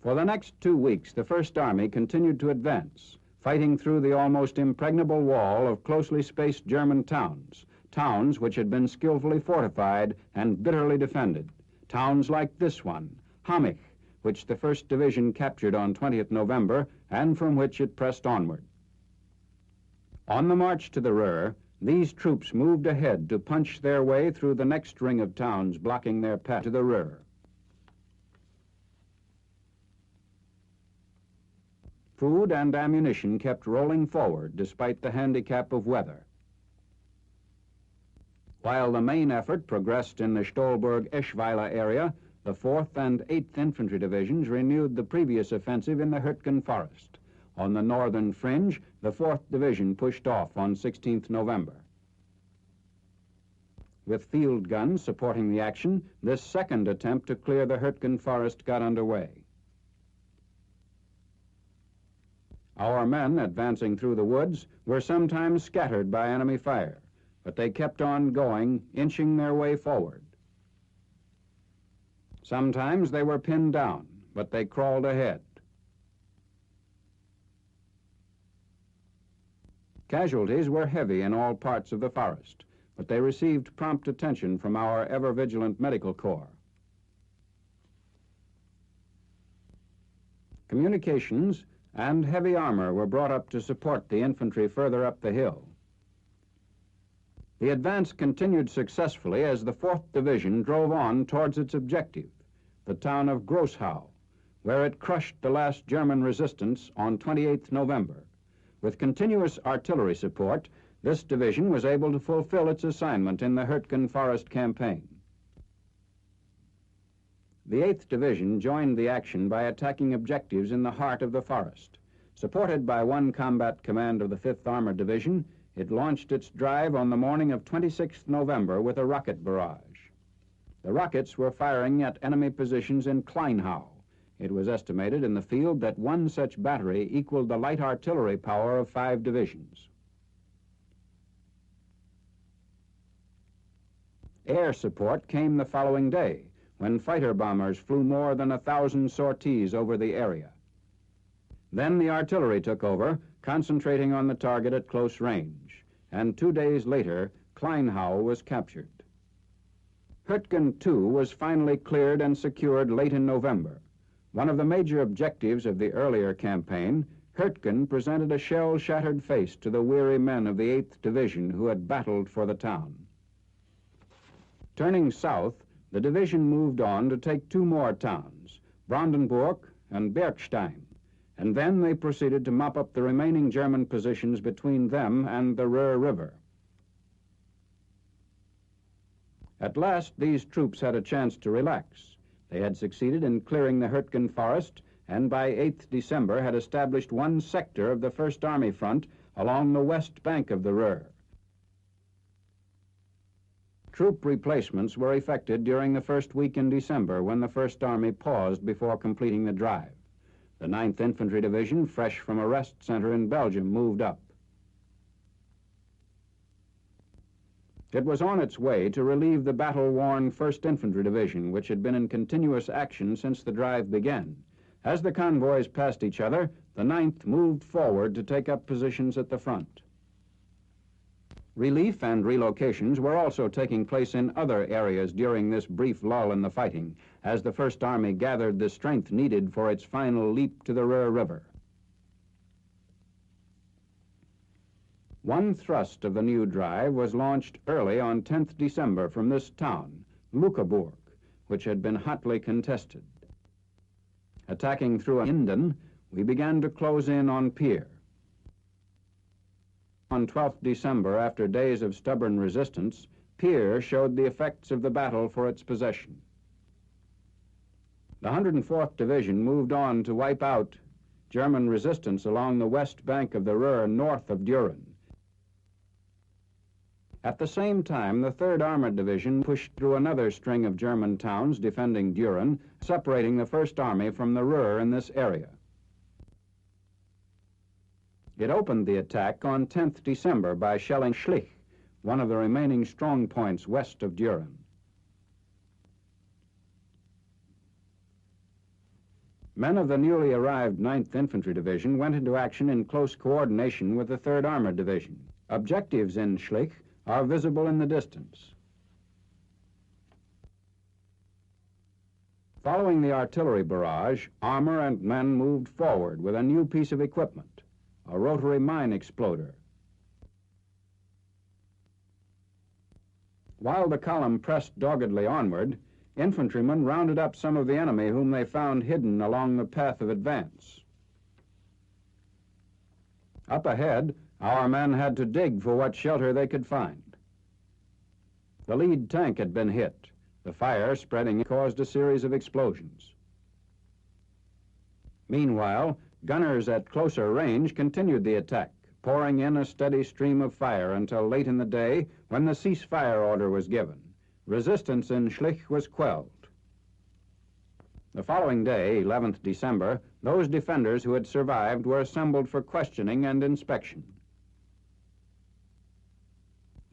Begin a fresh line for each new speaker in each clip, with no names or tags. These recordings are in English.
For the next 2 weeks, the First Army continued to advance, fighting through the almost impregnable wall of closely spaced German towns, towns which had been skillfully fortified and bitterly defended, towns like this one, Hamich, which the 1st Division captured on 20th November and from which it pressed onward. On the march to the Roer, these troops moved ahead to punch their way through the next ring of towns blocking their path to the Roer. Food and ammunition kept rolling forward despite the handicap of weather. While the main effort progressed in the Stolberg-Eschweiler area, the 4th and 8th Infantry Divisions renewed the previous offensive in the Hürtgen Forest. On the northern fringe, the 4th Division pushed off on 16th November. With field guns supporting the action, this second attempt to clear the Hürtgen Forest got underway. Our men, advancing through the woods, were sometimes scattered by enemy fire, but they kept on going, inching their way forward. Sometimes they were pinned down, but they crawled ahead. Casualties were heavy in all parts of the forest, but they received prompt attention from our ever-vigilant medical corps. Communications and heavy armor were brought up to support the infantry further up the hill. The advance continued successfully as the 4th Division drove on towards its objective, the town of Großhau, where it crushed the last German resistance on 28th November. With continuous artillery support, this division was able to fulfill its assignment in the Hürtgen Forest campaign. The 8th Division joined the action by attacking objectives in the heart of the forest. Supported by one combat command of the 5th Armored Division, it launched its drive on the morning of 26th November with a rocket barrage. The rockets were firing at enemy positions in Kleinhau. It was estimated in the field that one such battery equaled the light artillery power of 5 divisions. Air support came the following day, when fighter bombers flew more than 1,000 sorties over the area. Then the artillery took over, concentrating on the target at close range, and 2 days later, Kleinhau was captured. Hürtgen, too, was finally cleared and secured late in November. One of the major objectives of the earlier campaign, Hürtgen presented a shell-shattered face to the weary men of the 8th Division who had battled for the town. Turning south, the division moved on to take 2 more towns, Brandenburg and Bergstein, and then they proceeded to mop up the remaining German positions between them and the Roer River. At last, these troops had a chance to relax. They had succeeded in clearing the Hürtgen Forest, and by 8th December had established one sector of the First Army front along the west bank of the Roer. Troop replacements were effected during the first week in December when the First Army paused before completing the drive. The 9th Infantry Division, fresh from a rest center in Belgium, moved up. It was on its way to relieve the battle-worn 1st Infantry Division, which had been in continuous action since the drive began. As the convoys passed each other, the 9th moved forward to take up positions at the front. Relief and relocations were also taking place in other areas during this brief lull in the fighting, as the First Army gathered the strength needed for its final leap to the Roer River. One thrust of the new drive was launched early on 10th December from this town, Lückeburg, which had been hotly contested. Attacking through Inden, we began to close in on Pier. On 12th December, after days of stubborn resistance, Pier showed the effects of the battle for its possession. The 104th Division moved on to wipe out German resistance along the west bank of the Roer north of Düren. At the same time, the 3rd Armored Division pushed through another string of German towns defending Düren, separating the First Army from the Roer in this area. It opened the attack on 10th December by shelling Schlich, one of the remaining strong points west of Düren. Men of the newly arrived 9th Infantry Division went into action in close coordination with the 3rd Armored Division. Objectives in Schlich are visible in the distance. Following the artillery barrage, armor and men moved forward with a new piece of equipment, a rotary mine exploder. While the column pressed doggedly onward, infantrymen rounded up some of the enemy whom they found hidden along the path of advance. Up ahead, our men had to dig for what shelter they could find. The lead tank had been hit. The fire spreading caused a series of explosions. Meanwhile, gunners at closer range continued the attack, pouring in a steady stream of fire until late in the day when the ceasefire order was given. Resistance in Schlich was quelled. The following day, 11th December, those defenders who had survived were assembled for questioning and inspection.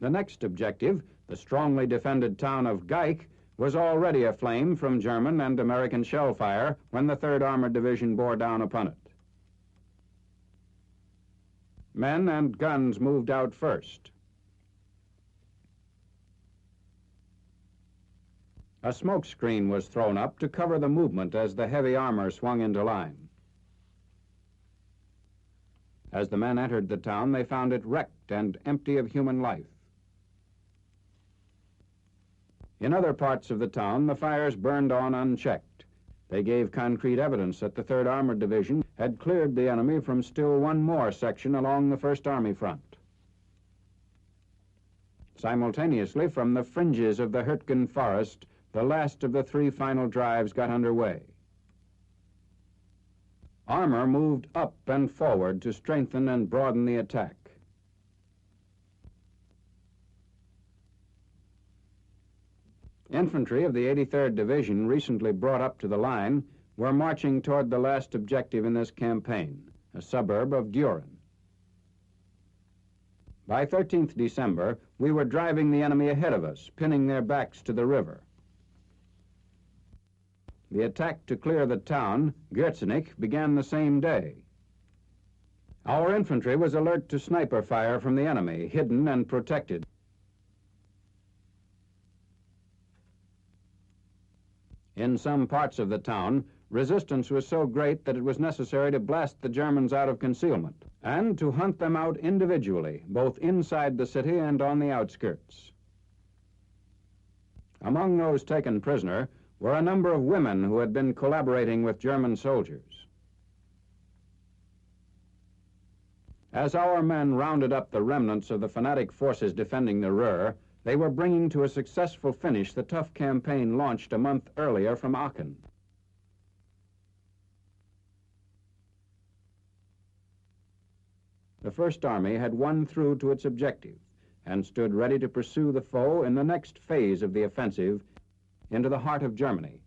The next objective, the strongly defended town of Geich, was already aflame from German and American shell fire when the 3rd Armored Division bore down upon it. Men and guns moved out first. A smoke screen was thrown up to cover the movement as the heavy armor swung into line. As the men entered the town, they found it wrecked and empty of human life. In other parts of the town, the fires burned on unchecked. They gave concrete evidence that the 3rd Armored Division had cleared the enemy from still one more section along the 1st Army front. Simultaneously, from the fringes of the Hürtgen forest, the last of the 3 final drives got underway. Armor moved up and forward to strengthen and broaden the attack. Infantry of the 83rd Division, recently brought up to the line, were marching toward the last objective in this campaign, a suburb of Düren. By 13th December, we were driving the enemy ahead of us, pinning their backs to the river. The attack to clear the town, Gürzenich, began the same day. Our infantry was alert to sniper fire from the enemy, hidden and protected. In some parts of the town, resistance was so great that it was necessary to blast the Germans out of concealment and to hunt them out individually, both inside the city and on the outskirts. Among those taken prisoner were a number of women who had been collaborating with German soldiers. As our men rounded up the remnants of the fanatic forces defending the Roer, they were bringing to a successful finish the tough campaign launched a month earlier from Aachen. The First Army had won through to its objective and stood ready to pursue the foe in the next phase of the offensive into the heart of Germany.